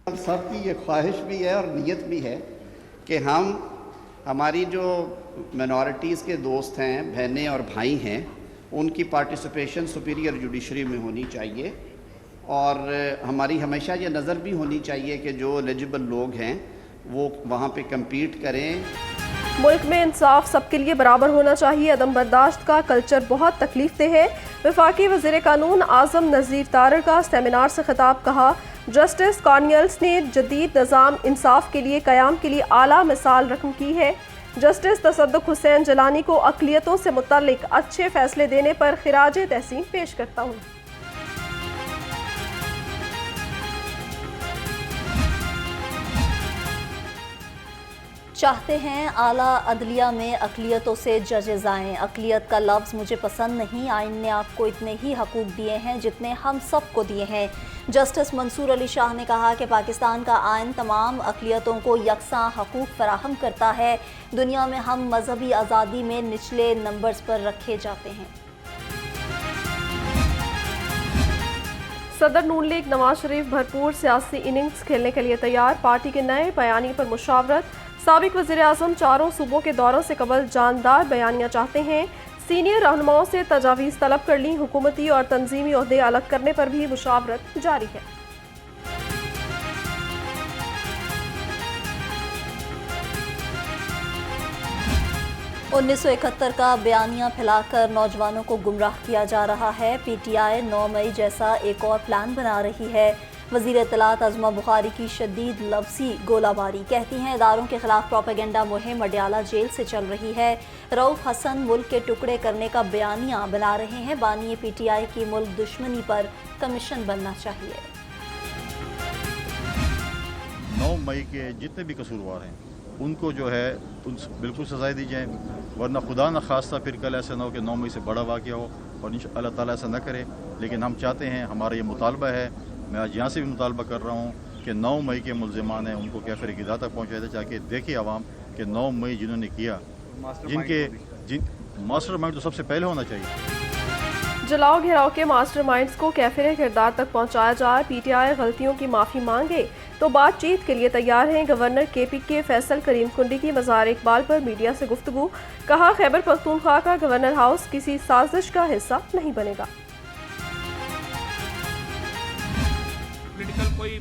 सबकी ये ख्वाहिश भी है और नीयत भी है कि हमारी जो मिनॉरिटीज़ के दोस्त हैं, बहनें और भाई हैं, उनकी पार्टिसिपेशन सुपीरियर जुडिशरी में होनी चाहिए। और हमारी हमेशा ये नज़र भी होनी चाहिए कि जो एलिजिबल लोग हैं वो वहाँ पे कम्पीट करें। मुल्क में इंसाफ सबके लिए बराबर होना चाहिए। अदम बर्दाश्त का कल्चर बहुत तकलीफ दे है। वफाकी वज़ीर कानून आज़म नज़ीर तारड़ का सेमिनार से खिताब। कहा, जस्टिस कॉर्नियल्स ने जदीद निज़ाम इंसाफ के लिए क़याम के लिए आला मिसाल रकम की है। जस्टिस तसद्दुक़ हुसैन जलानी को अक़लियतों से मुतल्लिक़ अच्छे फ़ैसले देने पर ख़िराज तहसीन पेश करता हूँ। चाहते हैं आला अदलिया में अक़लियतों से जजेज़ आएँ। अक़लियत का लफ्ज़ मुझे पसंद नहीं। आइन ने आपको इतने ही हकूक़ दिए हैं जितने हम सबको दिए हैं। जस्टिस मंसूर अली शाह ने कहा कि पाकिस्तान का आइन तमाम अक़लियतों को यकसां हकूक़ फराहम करता है। दुनिया में हम मजहबी आज़ादी में निचले नंबर्स पर रखे जाते हैं। सदर नून लीग नवाज शरीफ भरपूर सियासी इनिंग्स खेलने के लिए तैयार। पार्टी के नए बयानी पर मुशावरत। साबिक़ वज़ीर आज़म चारों सूबों के दौरों से कबल जानदार बयानियाँ चाहते हैं। सीनियर रहनुमाओं से तजावीज़ तलब कर ली। हुकूमती और तंजीमी ओहदे अलग करने पर भी मुशावरत जारी है। 1971 का बयानिया फैलाकर नौजवानों को गुमराह किया जा रहा है। PTI 9 मई जैसा एक और प्लान बना रही है। वज़ीर इत्तलात अज़मा बुखारी की शदीद लफ्ज़ी गोलाबारी। कहती हैं इदारों के खिलाफ प्रोपेगेंडा मुहिम अडयाला जेल से चल रही है। रऊफ़ हसन मुल्क के टुकड़े करने का बयानिया बना रहे हैं। बानी PTI की मुल्क दुश्मनी पर कमीशन बनना चाहिए। 9 मई के जितने भी कसूरवार हैं उनको जो है उन बिल्कुल सजाएं दी जाएँ, वरना खुदा न खास्ता फिर कल ऐसा ना हो कि 9 मई से बड़ा वाक़या हो, और इंशाअल्लाह ताला ऐसा न करे। लेकिन हम चाहते हैं, हमारा ये मुतालबा है, मैं आज यहाँ से भी मुतालबा कर रहा हूँ कि 9 मई के मुल्ज़िमान हैं उनको कैफ़िर क़िदा तक पहुँचाया जाए, ताकि देखे आवाम कि 9 मई जिन्होंने किया, मास्टर माइंड तो सबसे पहले होना चाहिए। जलाओ घेराव के मास्टर माइंड्स को कैफिर किरदार तक पहुँचाया जाए। PTI गलतियों की माफ़ी मांगे तो बातचीत के लिए तैयार हैं। गवर्नर KPK फैसल करीम कुंडी की मज़ार इकबाल पर मीडिया से गुफ्तगू। कहा, खैबर पख्तूनख्वा का गवर्नर हाउस किसी साजिश का हिस्सा नहीं बनेगा। पॉलिटिकल कोई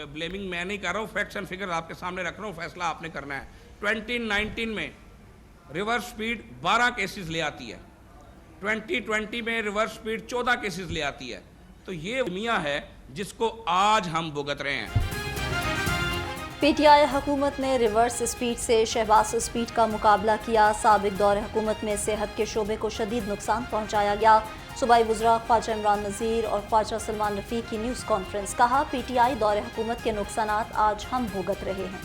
ब्लेमिंग मैं नहीं कर रहा हूँ, फैक्ट्स एंड फिगर आपके सामने रख रहा हूँ, फैसला आपने करना है। 2019 में रिवर्स स्पीड 12 केसेस ले आती है, 2020 में रिवर्स स्पीड 14 केसेस ले आती है। तो ये मियाँ है जिसको आज हम भुगत रहे हैं। PTI हुकूमत ने रिवर्स स्पीड से शहबाज स्पीड का मुकाबला किया। साबिक दौर हुकूमत में सेहत के शोबे को शदीद नुकसान पहुँचाया गया। सूबाई वज़रा ख्वाजा इमरान नज़ीर और ख्वाजा सलमान रफ़ीक की न्यूज़ कॉन्फ्रेंस। कहा, PTI दौर हुकूमत के नुकसानात आज हम भुगत रहे हैं।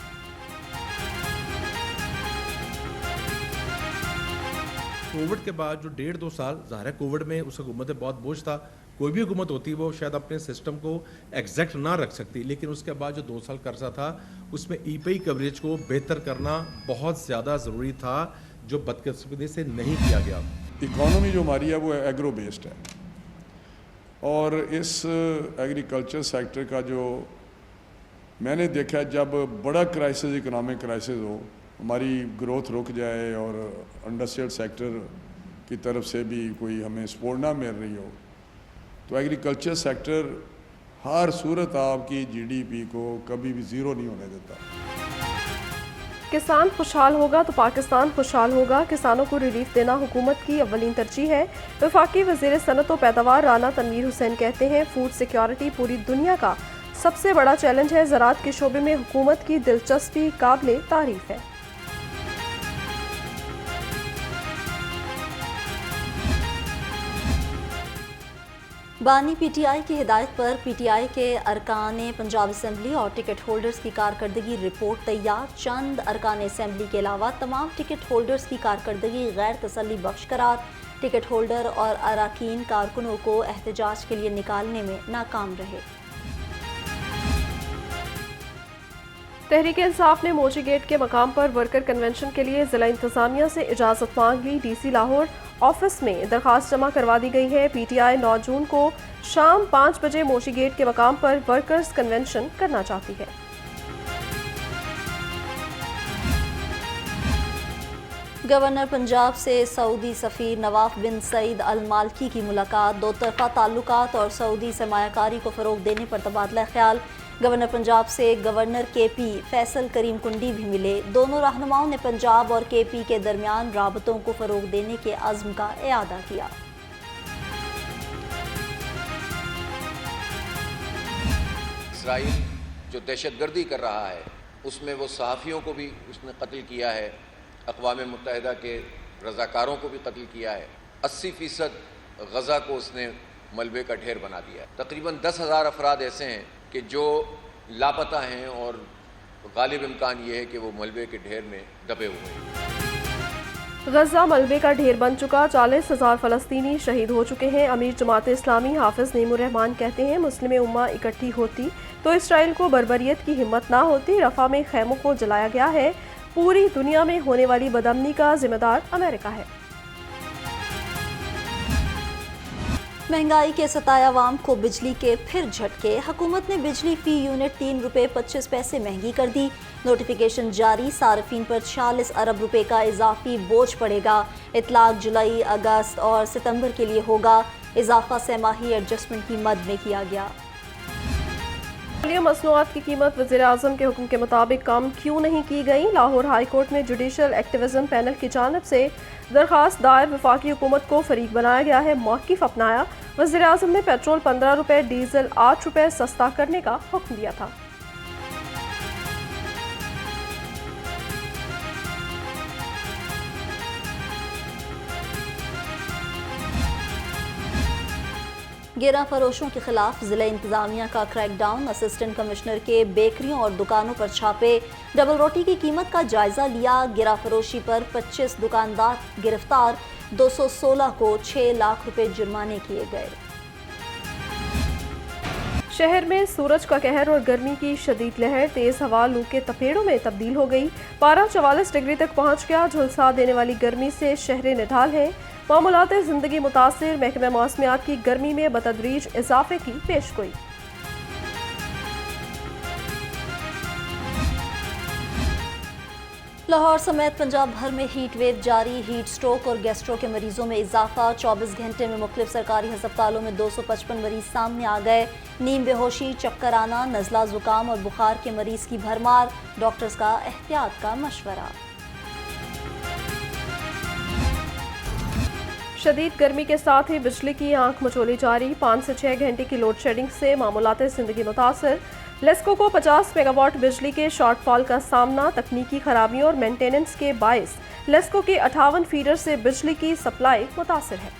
कोविड के बाद जो 1.5-2 साल, ज़ाहिर है कोविड में उस हुकूमत में बहुत बोझ था। कोई भी हुकूमत होती वो शायद अपने सिस्टम को एग्जैक्ट ना रख सकती, लेकिन उसके बाद जो 2 साल कर्जा था उसमें EPI कवरेज को बेहतर करना बहुत ज़्यादा ज़रूरी था, जो बदकिस्मती से नहीं किया गया। इकॉनमी जो हमारी है वो एग्रो बेस्ड है, और इस एग्रीकल्चर सेक्टर का जो मैंने देखा, जब बड़ा क्राइसिस, इकोनॉमिक क्राइसिस हो, हमारी ग्रोथ रुक जाए और इंडस्ट्रियल सेक्टर की तरफ से भी कोई हमें सपोर्ट ना मिल रही हो, तो एग्रीकल्चर सेक्टर हर सूरत आपकी GDP को कभी भी ज़ीरो नहीं होने देता। किसान खुशहाल होगा तो पाकिस्तान खुशहाल होगा। किसानों को रिलीफ देना हुकूमत की अव्वलीन तरजीह है। वफाकी वज़ीर सनत व पैदावार राना तनवीर हुसैन कहते हैं, फूड सिक्योरिटी पूरी दुनिया का सबसे बड़ा चैलेंज है। ज़राअत के शोबे में हुकूमत की दिलचस्पी काबिले तारीफ है। बानी PTI की हिदायत पर PTI के अरकान पंजाब असम्बली और टिकट होल्डर्स की कारकर्दगी रिपोर्ट तैयार। चंद अरकान असम्बली के अलावा तमाम टिकट होल्डर्स की कारकर्दगी गैर तसल्ली बख्श करार। टिकट होल्डर और अरकान कारकुनों को एहतजाज के लिए निकालने में नाकाम रहे। तहरीक इंसाफ ने मोची गेट के मकाम पर वर्कर कन्वेंशन के लिए ज़िला इंतज़ामिया से इजाज़त मांग ली। DC लाहौर ऑफिस में दरख्वास्त जमा करवा दी गई है। PTI 9 जून को शाम 5 बजे मोची गेट के मकाम पर वर्कर्स कन्वेंशन करना चाहती है। गवर्नर पंजाब से सऊदी सफ़ीर नवाफ बिन सईद अल मालकी की मुलाकात, दो तरफ़ा ताल्लुकात और सऊदी सरमायाकारी को फ़रोग देने पर तबादला ख्याल। गवर्नर पंजाब से गवर्नर KP फैसल करीम कुंडी भी मिले। दोनों रहनुमाओं ने पंजाब और KP के दरमियान राबतों को फ़रोग देने के अज़्म का इआदा किया। इसराइल जो दहशतगर्दी कर रहा है उसमें वो सहाफ़ियों को भी उसने कत्ल किया है, अक़वाम मुत्तहिदा के रज़ाकारों को भी कत्ल किया है। 80% गज़ा को उसने मलबे का ढेर बना दिया है। तकरीबन 10,000 अफराद ऐसे हैं कि जो लापता हैं और गालिब इम्कान ये है कि वो मलबे के ढेर में दबे हुए हैं। गजा मलबे का ढेर बन चुका, 40,000 फ़लस्तीनी शहीद हो चुके हैं। अमीर जमात इस्लामी हाफिज नेमुर रहमान कहते हैं मुस्लिम उम्मा इकट्ठी होती तो इसराइल को बर्बरियत की हिम्मत ना होती। रफ़ा में खैमों को जलाया गया है। पूरी दुनिया में होने वाली बदअमनी का जिम्मेदार अमेरिका है। महंगाई के सताए अवाम को बिजली के फिर झटके। हुकूमत ने बिजली फ़ी यूनिट 3 रुपये 25 पैसे महंगी कर दी। नोटिफिकेशन जारी, सार्फिन पर 46 अरब रुपए का इजाफी बोझ पड़ेगा। इतलाक जुलाई, अगस्त और सितंबर के लिए होगा। इजाफा सहमाही एडजस्टमेंट की मद में किया गया। मसनूआत की कीमत वज़ीर-ए-आज़म के हुक्म के मुताबिक कम क्यों नहीं की गई? लाहौर हाई कोर्ट में जुडिशल एक्टिविज्म पैनल की जानिब से दरखास्त दायर, वफाकी हुकूमत को फरीक बनाया गया है, मौक़िफ़ अपनाया। वज़ीर-ए-आज़म ने पेट्रोल 15 रुपये, डीजल 8 रुपये सस्ता करने का हुक्म दिया था। गिरा फरोशों के खिलाफ जिला इंतजामिया का क्रैकडाउन। असिस्टेंट कमिश्नर के बेकरियों और दुकानों पर छापे। डबल रोटी की कीमत का जायजा लिया। गिरा फरोशी पर 25 दुकानदार गिरफ्तार। 216 को 6 लाख रुपए जुर्माने किए गए। शहर में सूरज का कहर और गर्मी की शदीद लहर, तेज हवा लू के तपेड़ों में तब्दील हो गई। पारा 44 डिग्री तक पहुंच गया। झुलसा देने वाली गर्मी से शहरें निढाल हैं। मामूलात जिंदगी मुतासिर, महकमा मौसमियात की गर्मी में बतदरीज इजाफे की पेशगोई। लाहौर समेत पंजाब भर में हीट वेव जारी। हीट स्ट्रोक और गैस्ट्रो के मरीजों में इजाफा। 24 घंटे में मुख्तलिफ सरकारी अस्पतालों में 255 मरीज सामने आ गए। नींद बेहोशी, चक्कर आना, नज़ला जुकाम और बुखार के मरीज की भरमार। डॉक्टर्स का एहतियात का मशवरा। शदीद गर्मी के साथ ही बिजली की आंख मचोली जारी। 5 से 6 घंटे की लोड शेडिंग से मामूलात जिंदगी मुतासर। लेस्को को 50 मेगावाट बिजली के शॉर्टफॉल का सामना। तकनीकी खराबियों और मेंटेनेंस के बायस लेस्को के 58 फीडर से बिजली की सप्लाई मुतासर है।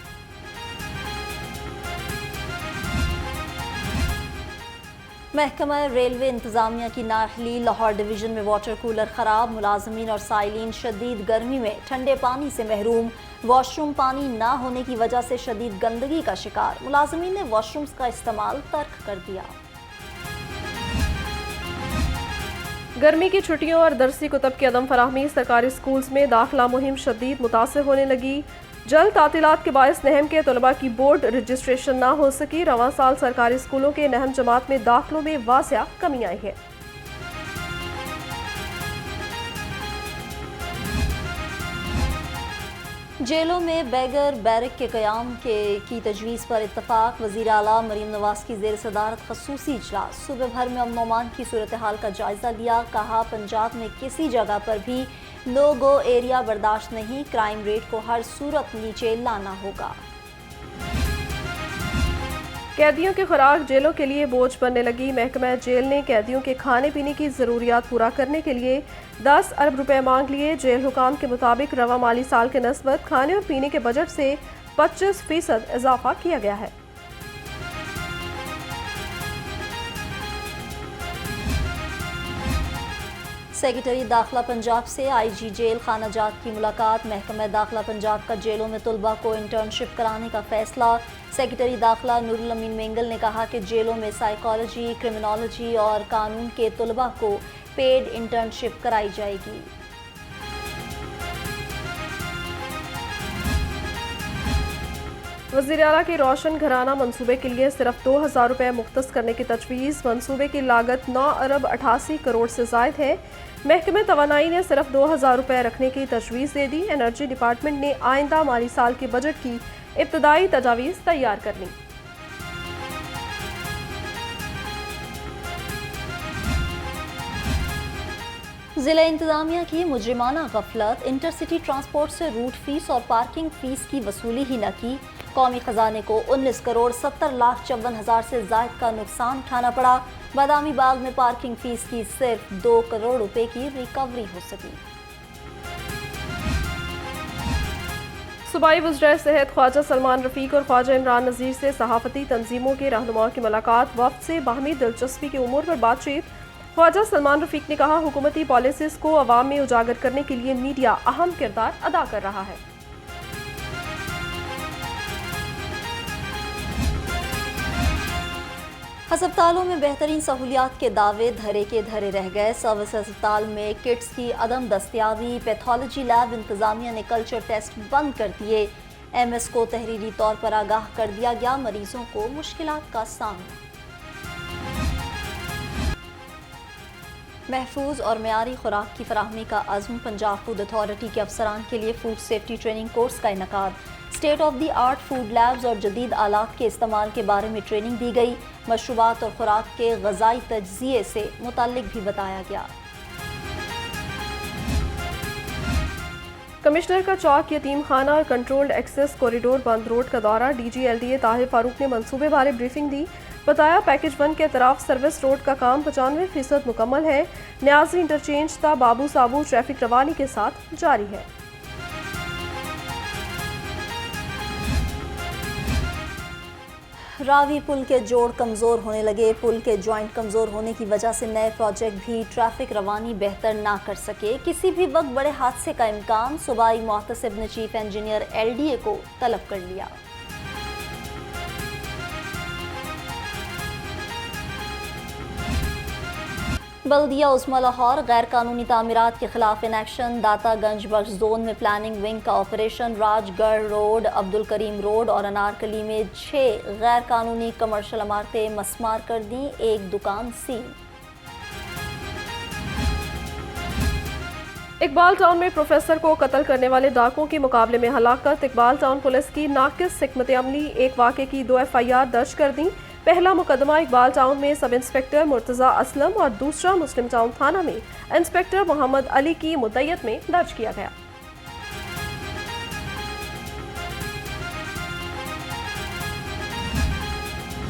महकमा रेलवे इंतजामिया की नाअहली। लाहौर डिवीजन में वाटर कूलर खराब। मुलाजमीन और साइलिन शदीद गर्मी में ठंडे पानी से महरूम। वॉशरूम पानी ना होने की वजह से शदीद गंदगी का शिकार। मुलाजमीन ने वॉशरूम्स का इस्तेमाल तर्क कर दिया। गर्मी की छुट्टियों और दरसी कुतब की अदम फराहमी। सरकारी स्कूल्स में दाखिला मुहिम शदीद मुतासर होने लगी। जल्द तातीलात के बायस नहम के तलबा की बोर्ड रजिस्ट्रेशन ना हो सकी। रवां साल सरकारी स्कूलों के नहम जमात में दाखिलों में वासिया कमी आई है। जेलों में बैगर बैरक के क़याम की तजवीज़ पर इत्तफाक। वज़ीर आला मरीम नवाज की ज़ेर सदारत खसूसी इजलास। सूबे भर में अमन अमान की सूरत हाल का जायज़ा लिया। कहा पंजाब में किसी जगह पर भी नो गो एरिया बर्दाश्त नहीं। क्राइम रेट को हर सूरत नीचे लाना होगा। कैदियों की खुराक जेलों के लिए बोझ बनने लगी। महकमा जेल ने कैदियों के खाने पीने की ज़रूरियात पूरा करने के लिए 10 अरब रुपए मांग लिए। जेल हुकाम के मुताबिक रवा माली साल के नस्बत खाने और पीने के बजट से 25% इजाफा किया गया है। सेक्रेटरी दाखिला पंजाब से IG जेल खाना जात की मुलाकात। महकमा दाखिला पंजाब का जेलों में तलबा को इंटर्नशिप कराने का फैसला। सेक्रेटरी दाखिला नूरुल अमीन मेंगल ने कहा कि जेलों में साइकोलॉजी, क्रिमिनोलॉजी और कानून के तलबा को पेड इंटर्नशिप कराई जाएगी। वज़ीर आला के रोशन घराना मंसूबे के लिए सिर्फ 2000 रुपये मुख्तस करने की तजवीज़। मंसूबे की लागत 9 अरब 88 करोड़ से ज़ायद है। महकमे तवानाई ने सिर्फ 2000 रुपये रखने की तजवीज़ दे दी। एनर्जी डिपार्टमेंट ने आइंदा माली साल के बजट की इब्तदाई तजावीज़ तैयार कर ली। ज़िला इंतज़ामिया की मुजरिमाना गफलत, इंटरसिटी ट्रांसपोर्ट से रूट फीस और पार्किंग फीस की वसूली ही न की। कौमी खजाने को 19 करोड़ 70 लाख 54 हज़ार से ज़ायद का नुकसान उठाना पड़ा। बादामी बाग में पार्किंग फीस की सिर्फ 2 करोड़ रुपए की रिकवरी हो सकी। सूबाई वज़ीर सेहत ख्वाजा सलमान रफ़ीक और ख्वाजा इमरान नज़ीर से सहाफ़ती तंजीमों के रहनुमाओं की मुलाकात। वफ़द से बाहमी दिलचस्पी के उमूर पर बातचीत। ख्वाजा सलमान रफ़ीक ने कहा, हुकूमती पॉलिसीज़ को अवाम में उजागर करने के लिए मीडिया अहम किरदार अदा कर रहा है। अस्पतालों में बेहतरीन सहूलियात के दावे धरे के धरे रह गए। सर्विस अस्पताल में किट्स की अदम दस्तियाबी, पैथोलॉजी लैब इंतज़ामिया ने कल्चर टेस्ट बंद कर दिए। MS को तहरीरी तौर पर आगाह कर दिया गया, मरीजों को मुश्किलात का सामना। महफूज और मेयारी खुराक की फराहमी का अज़्म, पंजाब फूड अथॉरिटी के अफसरान के लिए फूड सेफ्टी ट्रेनिंग कोर्स का इनकाद। State of the art food labs और जदीद आलात के इस्तेमाल के बारे में ट्रेनिंग दी गई। मशरूबात और खुराक के ग़ज़ाई तज्ज़िये से मुताल्लिक भी बताया गया। कमिश्नर का चौक, यतीम खाना और कंट्रोल्ड एक्सेस कॉरिडोर बंद रोड का दौरा। DG LDA ताहिर फारूक ने मंसूबे बारे ब्रीफिंग दी। बताया, पैकेज 1 के तरफ सर्विस रोड का काम 95% मुकम्मल है। न्याजी इंटरचेंज ता बाबू साबू ट्रैफिक रवानी के साथ जारी है। रावी पुल के जोड़ कमज़ोर होने लगे। पुल के जॉइंट कमज़ोर होने की वजह से नए प्रोजेक्ट भी ट्रैफिक रवानी बेहतर ना कर सके। किसी भी वक्त बड़े हादसे का इम्कान। सूबाई मुहतसिब ने चीफ इंजीनियर LDA को तलब कर लिया। बल्दिया उस्मा लाहौर गैर कानूनी तामीरात के खिलाफ in action. Dataganj Bakhsh zone में प्लानिंग विंग का operation. Rajgarh road, Abdul Karim road और अनारकली में 6 गैर कानूनी कमर्शियल इमारतें मस्मार कर दी, 1 दुकान सील। इकबाल टाउन में प्रोफेसर को कत्ल करने वाले डाकुओं के मुकाबले में हलाकत। इकबाल टाउन पुलिस की नाकिस हिकमत अमली, एक वाक़े की 2 FIR दर्ज कर दी। पहला मुकदमा इकबाल टाउन में सब इंस्पेक्टर मुर्तज़ा असलम और दूसरा मुस्लिम टाउन थाना में इंस्पेक्टर मोहम्मद अली की मुद्दत में दर्ज किया गया।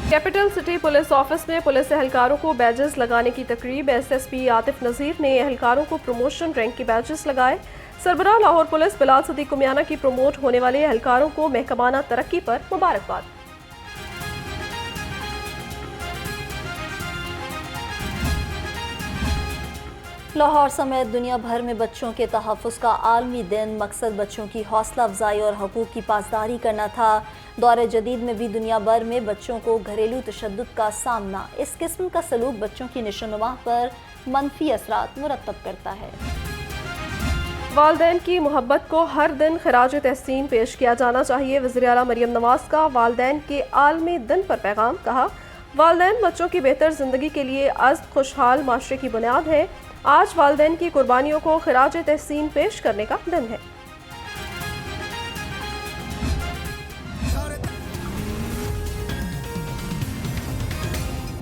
कैपिटल सिटी पुलिस ऑफिस में पुलिस एहलकारों को बैजेस लगाने की तकरीब। SSP आतिफ नज़ीर ने एहलकारों को प्रमोशन रैंक के बैजेस लगाए। सरबराह लाहौर पुलिस बिलाल सदीक कुमियाना की प्रमोट होने वाले एहलकारों को महकमाना तरक्की पर मुबारकबाद। लाहौर समेत दुनिया भर में बच्चों के तहफ़्फ़ुज़ का आलमी दिन। मकसद बच्चों की हौसला अफजाई और हकूक़ की पासदारी करना था। दौरे जदीद में भी दुनिया भर में बच्चों को घरेलू तशद्दुद का सामना। इस किस्म का सलूक बच्चों की निशोनुमा पर मनफी असरात मुरतब करता है। वालदैन की मोहब्बत को हर दिन खराज तहसीन पेश किया जाना चाहिए। वज़ीर आला मरियम नवाज का वालदैन के आलमी दिन पर पैगाम। कहा, वालदैन बच्चों की बेहतर ज़िंदगी के लिए अज़्म खुशहाल माशरे की बुनियाद है। आज वालदैन की कुर्बानियों को खराज तहसीन पेश करने का दिन है।